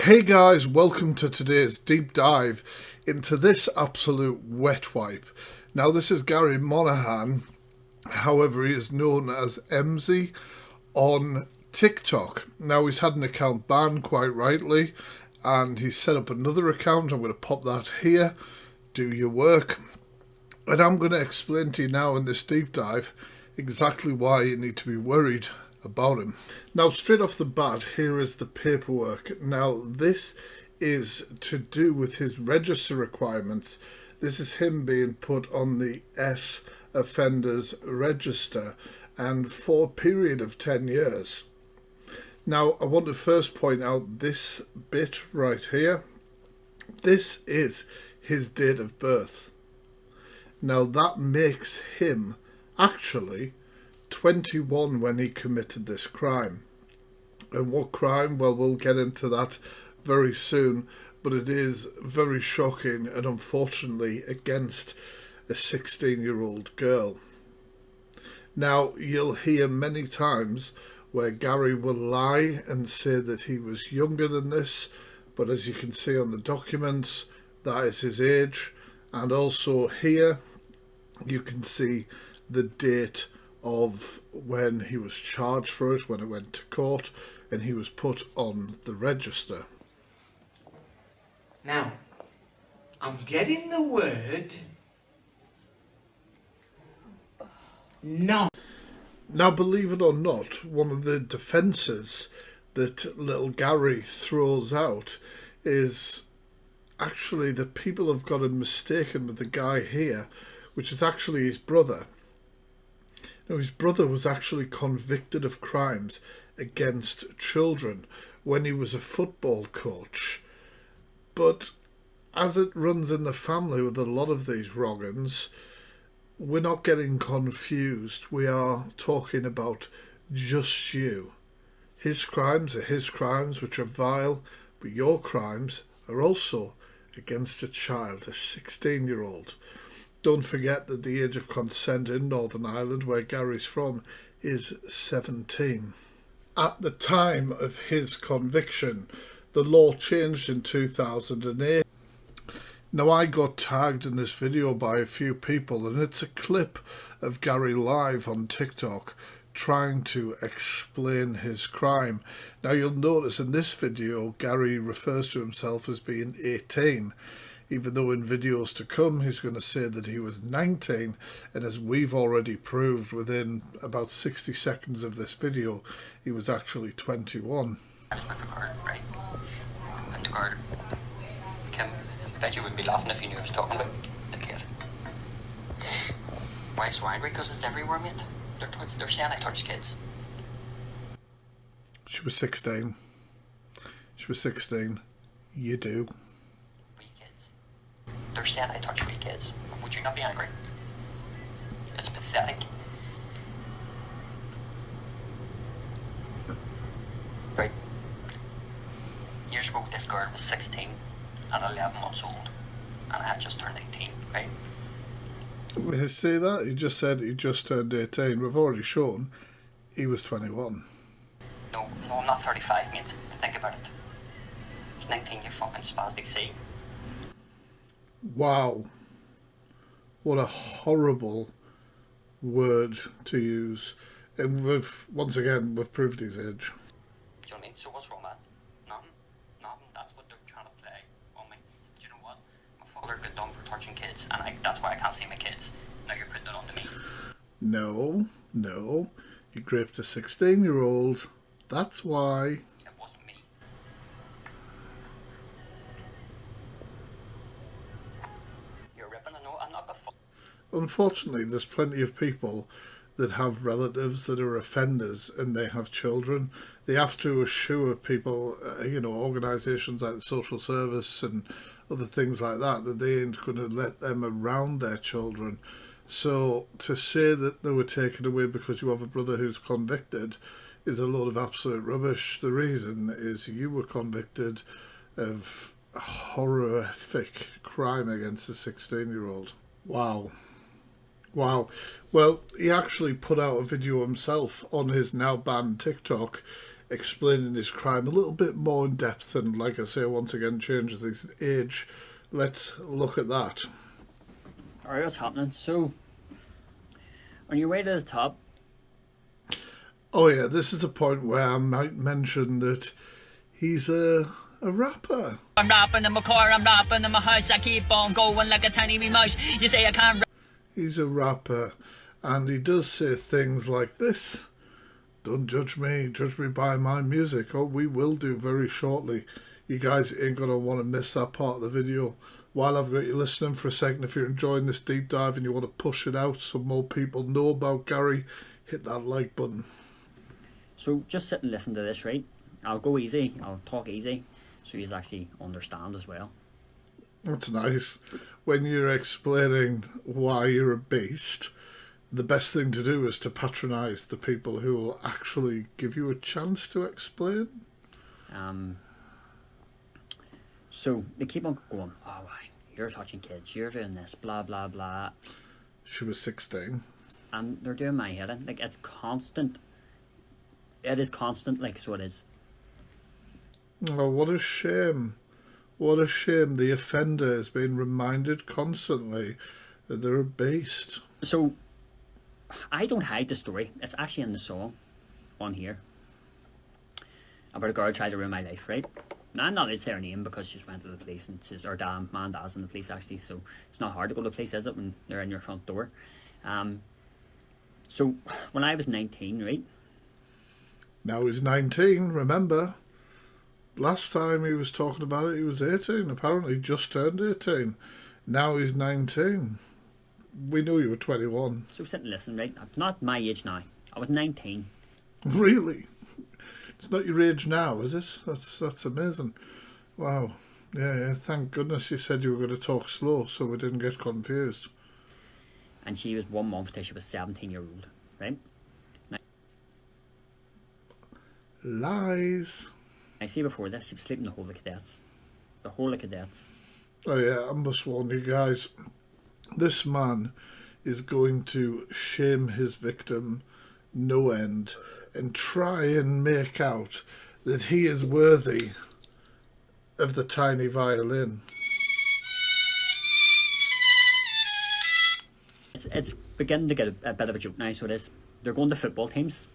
Hey guys, welcome to today's deep dive into this absolute wet wipe. Now this is Gary Monaghan, however he is known as Emmzy on TikTok. Now he's had an account banned quite rightly and he's set up another account. I'm going to pop that here, do your work. And I'm going to explain to you now in this deep dive exactly why you need to be worried about him. Now straight off the bat, here is the paperwork. Now this is to do with his register requirements. This is him being put on the S offenders register and for a period of 10 years. Now I want to first point out this bit right here. This is his date of birth. Now that makes him actually 21 when he committed this crime. And what crime? Well, we'll get into that very soon, but it is very shocking and unfortunately against a 16-year-old girl. Now, you'll hear many times where Gary will lie and say that he was younger than this, but as you can see on the documents, that is his age. And also here, you can see the date of when he was charged for it, when it went to court, and he was put on the register. Now, I'm getting the word no. Now, believe it or not, one of the defences that little Gary throws out is actually that people have got him mistaken with the guy here, which is actually his brother. Now, his brother was actually convicted of crimes against children when he was a football coach. But as it runs in the family with a lot of these wrong-uns, we're not getting confused. We are talking about just you. His crimes are his crimes, which are vile, but your crimes are also against a child, a 16-year-old. Don't forget that the age of consent in Northern Ireland, where Gary's from, is 17. At the time of his conviction, the law changed in 2008. Now, I got tagged in this video by a few people, and it's a clip of Gary live on TikTok trying to explain his crime. Now, you'll notice in this video, Gary refers to himself as being 18. Even though in videos to come he's going to say that he was 19, and as we've already proved within about 60 seconds of this video, he was actually 21. Right. And the guard, Kim, I bet you would be laughing if you knew I was talking about the kid. Why so angry? Because it's everywhere, mate. They're saying I touch kids. She was 16. She was 16. You do. They're saying I touch wee kids. Would you not be angry? It's pathetic. Right. Years ago, this girl was 16 and 11 months old, and I had just turned 18, right? We see that? He just said he just turned 18. We've already shown he was 21. No, I'm not 35, mate. Think about it. It's 19, you fucking spastic sea. Wow. What a horrible word to use. And once again, we've proved his age. Do you know what I mean? So what's wrong with that? Nothing. That's what they're trying to play on me. Do you know what? My father got done for touching kids, and that's why I can't see my kids. Now you're putting it on to me. No. You raped a 16-year-old. That's why. It wasn't me. You're ripping. I know. I'm not the fuck. Unfortunately, there's plenty of people that have relatives that are offenders and they have children. They have to assure people, organisations like the social service and other things like that, that they ain't going to let them around their children. So to say that they were taken away because you have a brother who's convicted is a load of absolute rubbish. The reason is you were convicted of a horrific crime against a 16-year-old. Wow. Well, he actually put out a video himself on his now banned TikTok explaining his crime a little bit more in depth, and like I say, once again changes his age. Let's look at that. Alright, what's happening? So, on your way to the top... Oh yeah, this is the point where I might mention that he's a rapper. I'm rapping in my car, I'm rapping in my house, I keep on going like a tiny wee mouse. You say I can't... He's a rapper, and he does say things like this. Don't judge me by my music. Oh, we will do very shortly. You guys ain't going to want to miss that part of the video. While I've got you listening for a second, if you're enjoying this deep dive and you want to push it out so more people know about Gary, hit that like button. So just sit and listen to this, right? I'll go easy, I'll talk easy, so you actually understand as well. That's nice. When you're explaining why you're a beast, the best thing to do is to patronise the people who will actually give you a chance to explain. So they keep on going, oh, you're touching kids, you're doing this, blah, blah, blah. She was 16. And they're doing my head in. Like, it's constant. It is constant, like, so it is. Oh, what a shame. What a shame. The offender is being reminded constantly that they're a beast. So, I don't hide the story. It's actually in the song on here. About a girl tried to ruin my life, right? Now, I'm not allowed to say her name because she's went to the police and she's, or man dad's in the police actually, so it's not hard to go to the police, is it, when they're in your front door? So, when I was 19, right? Now he's 19, remember? Last time he was talking about it, he was 18. Apparently just turned 18. Now he's 19. We knew you were 21. So sit and listen, right? I'm not my age now. I was 19. Really? It's not your age now, is it? That's amazing. Wow. Yeah, thank goodness you said you were going to talk slow so we didn't get confused. And she was 1 month till she was 17-year-old, right? Now, lies. I see before this, she was sleeping the whole of the cadets. The whole of cadets. Oh yeah, I must warn you guys. This man is going to shame his victim no end and try and make out that he is worthy of the tiny violin. It's beginning to get a bit of a joke now, so it is. They're going to football teams.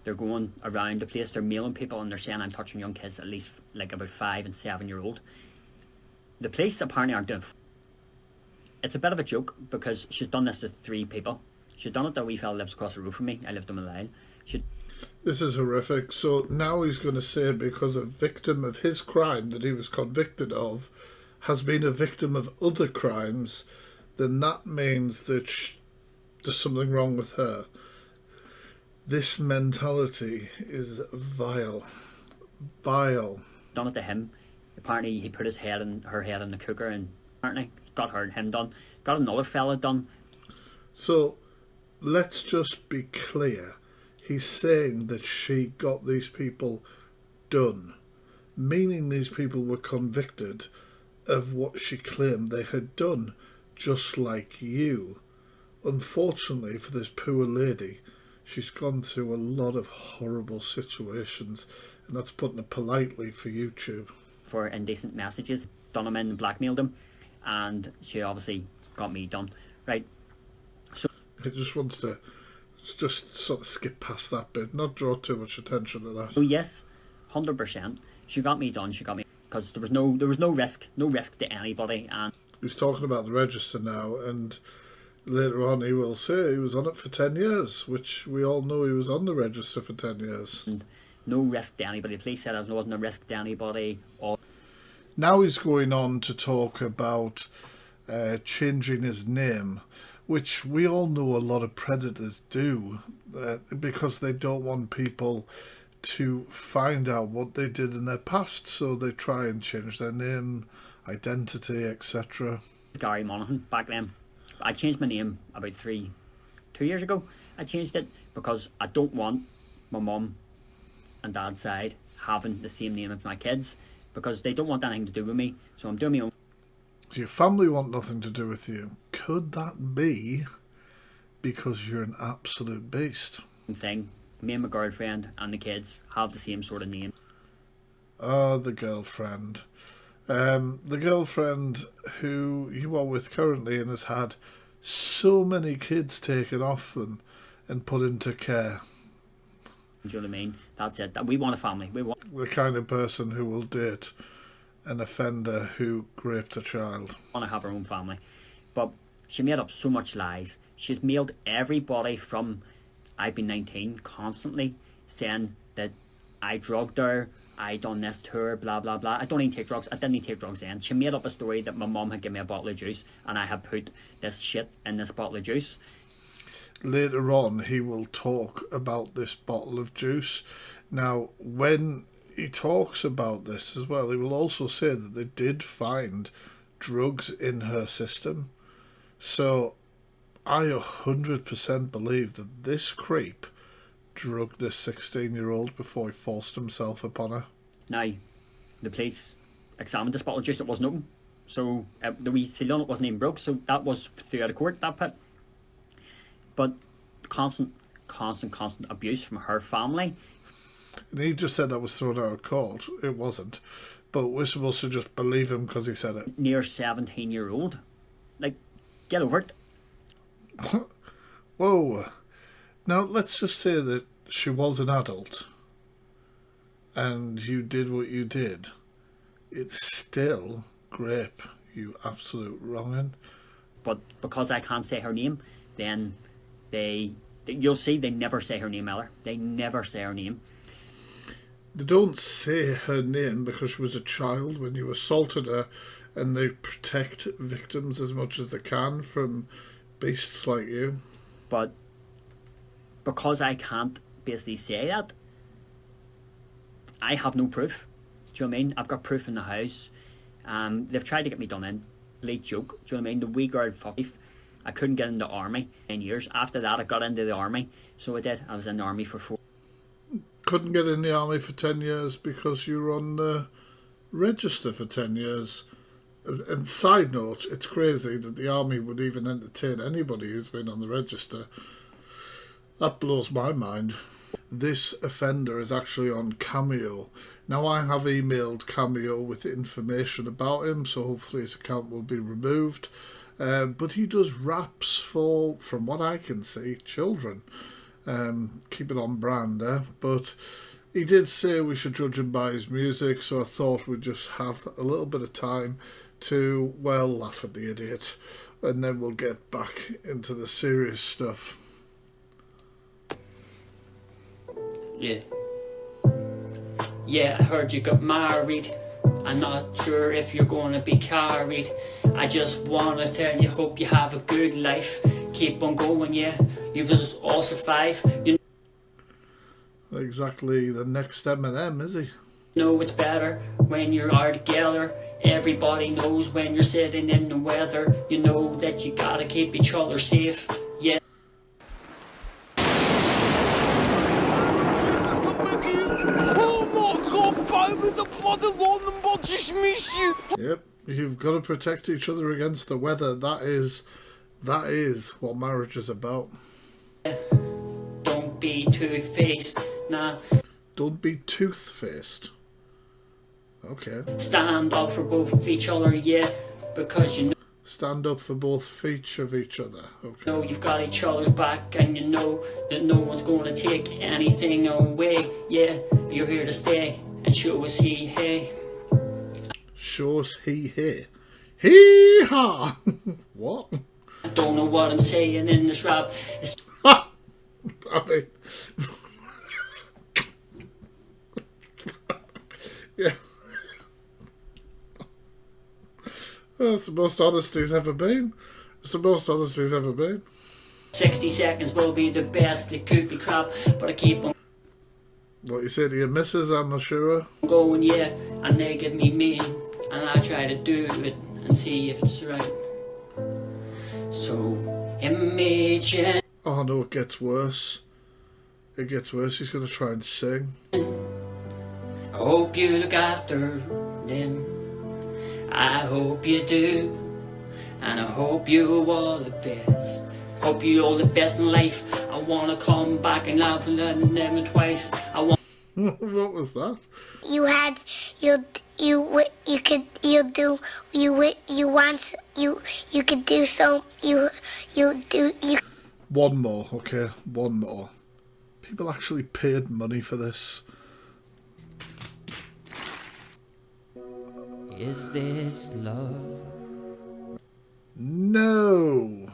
They're going around the place, they're mailing people and they're saying I'm touching young kids, at least like about 5 and 7-year-old. The police apparently aren't doing. It's a bit of a joke because she's done this to 3 people. She's done it to a wee fella lives across the road from me. I lived on a line. This is horrific. So now he's going to say because a victim of his crime that he was convicted of has been a victim of other crimes, then that means that there's something wrong with her. This mentality is vile. Vile. Done it to him. Apparently he put her head in the cooker and apparently got him done. Got another fella done. So let's just be clear. He's saying that she got these people done, meaning these people were convicted of what she claimed they had done, just like you. Unfortunately for this poor lady, she's gone through a lot of horrible situations, and that's putting it politely for YouTube. For indecent messages, done them in and blackmailed him, and she obviously got me done. Right. So He just wants to just sort of skip past that bit, not draw too much attention to that. so yes, 100%. She got me done. She got me because there was no risk to anybody, and He's talking about the register now, and later on he will say he was on it for 10 years, which we all know he was on the register for 10 years. and no risk to anybody. The police said I wasn't a risk to anybody. Or Now he's going on to talk about changing his name, which we all know a lot of predators do, because they don't want people to find out what they did in their past, so they try and change their name, identity, etc. Gary Monaghan back then. I changed my name about 2 years ago. I changed it because I don't want my mum and dad's side having the same name as my kids, because they don't want anything to do with me, so I'm doing my own Your family want nothing to do with you. Could that be because you're an absolute beast? thing. Me and my girlfriend and the kids have the same sort of name. Oh, the girlfriend. The girlfriend who you are with currently and has had so many kids taken off them and put into care. Do you know what I mean? That's it. We want a family. We want The kind of person who will date an offender who raped a child. to have our own family. But she made up so much lies. She's mailed everybody from I've been 19 constantly saying that I drugged her, I done this to her, blah blah blah. I don't even take drugs. I didn't even take drugs then. She made up a story that my mum had given me a bottle of juice and I had put this shit in this bottle of juice. Later on, he will talk about this bottle of juice. Now, when he talks about this as well, he will also say that they did find drugs in her system. So, I 100% believe that this creep drugged this 16-year-old before he forced himself upon her. Now, the police examined this bottle of juice. It wasn't open. So, the wee seal on it wasn't even broke. So, that was throughout the court, that pit. But constant abuse from her family. And he just said that was thrown out of court. It wasn't. But we're supposed to just believe him because he said it. Near 17-year-old. Like, get over it. Whoa. Now, let's just say that she was an adult and you did what you did. It's still grape, you absolute wrong'un. But because I can't say her name, then you'll see they never say her name, Eller. They never say her name. They don't say her name because she was a child when you assaulted her, and they protect victims as much as they can from beasts like you. But because I can't basically say that, I have no proof. Do you know what I mean? I've got proof in the house. They've tried to get me done in. Late joke. Do you know what I mean? The wee girl fuck. I couldn't get into the army in years. After that, I got into the army. So I did. I was in the army for 4. Couldn't get in the army for 10 years because you were on the register for 10 years. And side note, it's crazy that the army would even entertain anybody who's been on the register. That blows my mind. This offender is actually on Cameo. Now, I have emailed Cameo with information about him, so hopefully his account will be removed. But he does raps for, from what I can see, children. Keep it on brand, but he did say we should judge him by his music, so I thought we'd just have a little bit of time to, well, laugh at the idiot, and then we'll get back into the serious stuff. Yeah, I heard you got married. I'm not sure if you're gonna be carried. I just wanna tell you, hope you have a good life. Keep on going, yeah, you will all survive. You Exactly the next Eminem, is he? know it's better when you are together. Everybody knows when you're sitting in the weather. You know that you gotta keep each other safe, yeah. Yep, you've got to protect each other against the weather. That is what marriage is about. Don't be two-faced, nah. Don't be tooth-faced. Okay. Stand up for both of each other, yeah, because you Stand up for both feet of each other. Okay. know you've got each other's back, and you know that no one's gonna take anything away, yeah. You're here to stay and show us hey. Show us he ha. What? I don't know what I'm saying in this rap. It's I mean, yeah. That's the most honest he's ever been. It's the most honest he's ever been. 60 seconds will be the best. It could be crap, but I keep on What you say to your missus, I'm not sure. going, yeah. And they give me mean, and I try to do it and see if it's right. So imagine. Oh no, it gets worse. It gets worse. He's going to try and sing. I hope you look after them. I hope you do. And I hope you all the best. Hope you all the best in life. I wanna come back and laugh and never twice. I want. What was that? You had you could do so you do you. One more, okay, one more. People actually paid money for this. Is this love? No.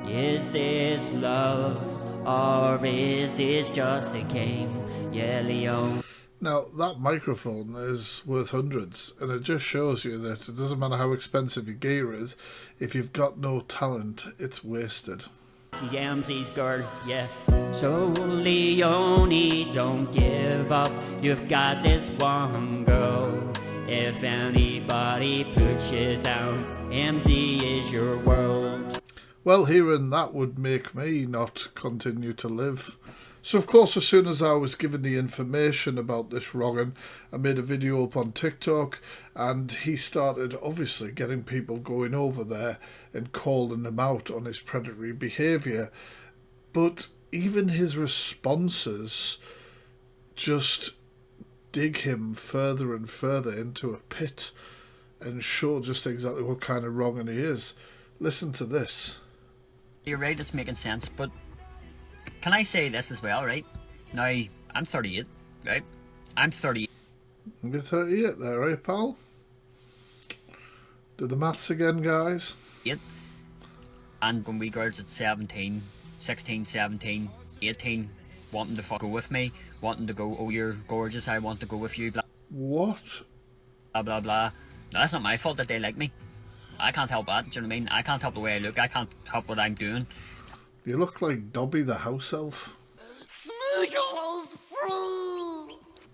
Is this love? Or is this just a game? Yeah, Leon. Now, that microphone is worth hundreds, and it just shows you that it doesn't matter how expensive your gear is, if you've got no talent, it's wasted. She's Emmzy's girl, yeah. So Leonie, don't give up. You've got this one girl. If anybody puts you down, Emmzy is your world. Well, hearing that would make me not continue to live. So, of course, as soon as I was given the information about this wronging, I made a video up on TikTok, and he started obviously getting people going over there and calling him out on his predatory behaviour. But even his responses just dig him further and further into a pit and show just exactly what kind of wronging he is. Listen to this. You're right, it's making sense, but can I say this as well, right? Now, I'm 38, right? I'm 38. You're 38 there, right, pal? Do the maths again, guys. And when we girls at 17, 16, 17, 18, wanting to go with me, wanting to go, oh, you're gorgeous, I want to go with you, blah, What? blah, blah, blah. No, that's not my fault that they like me. I can't help that, do you know what I mean? I can't help the way I look, I can't help what I'm doing. You look like Dobby the house elf.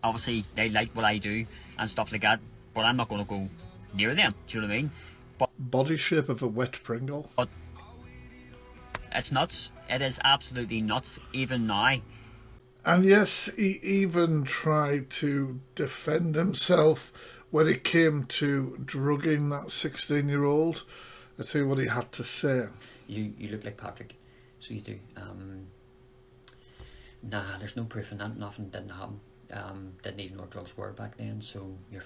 Obviously, they like what I do and stuff like that, but I'm not going to go near them, do you know what I mean? Body shape of a wet Pringle. But it's nuts. It is absolutely nuts, even now. And yes, he even tried to defend himself when it came to drugging that 16-year-old. Let's see what he had to say. You look like Patrick, so you do. Nah, there's no proof in that. Nothing didn't happen. Didn't even know what drugs were back then, so you're...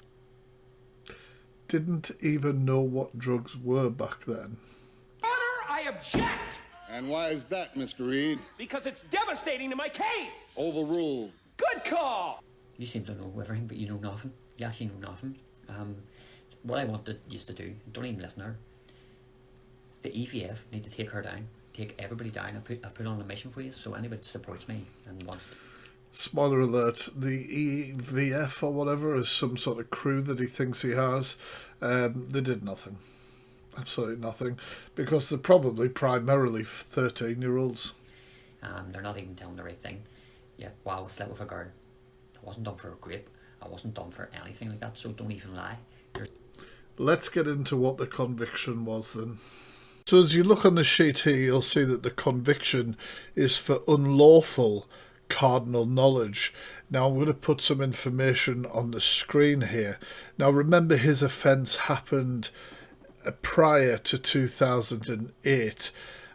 Didn't even know what drugs were back then. Honor, I object! And why is that, Mr. Reed? Because it's devastating to my case! Overruled. Good call! You seem to know everything, but you know nothing. You actually know nothing. What I used to do, don't even listen to her, the EVF need to take her down, take everybody down. I put on a mission for you, so anybody that supports me and wants to... Spoiler alert, the EVF or whatever is some sort of crew that he thinks he has. They did nothing. Absolutely nothing. Because they're probably primarily 13-year-olds. They're not even telling the right thing. Yeah, wow, I slept with a girl. I wasn't done for a grape. I wasn't done for anything like that, so don't even lie. Let's get into what the conviction was then. So as you look on the sheet here, you'll see that the conviction is for unlawful cardinal knowledge. Now I'm going to put some information on the screen here. Now remember, his offence happened prior to 2008,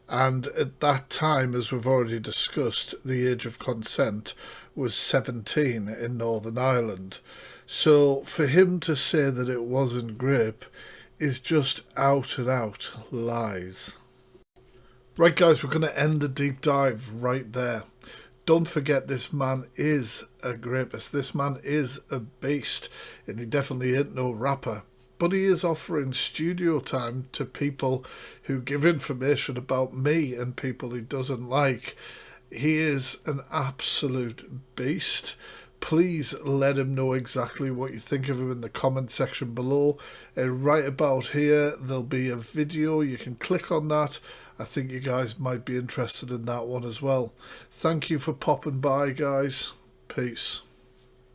and at that time, as we've already discussed, the age of consent was 17 in Northern Ireland. So for him to say that it wasn't grape is just out and out lies. Right guys, we're going to end the deep dive right there. Don't forget, this man is a rapist. This man is a beast, and he definitely ain't no rapper. But he is offering studio time to people who give information about me and people he doesn't like. He is an absolute beast. Please let him know exactly what you think of him in the comment section below. And right about here, there'll be a video. You can click on that. I think you guys might be interested in that one as well. Thank you for popping by, guys. Peace.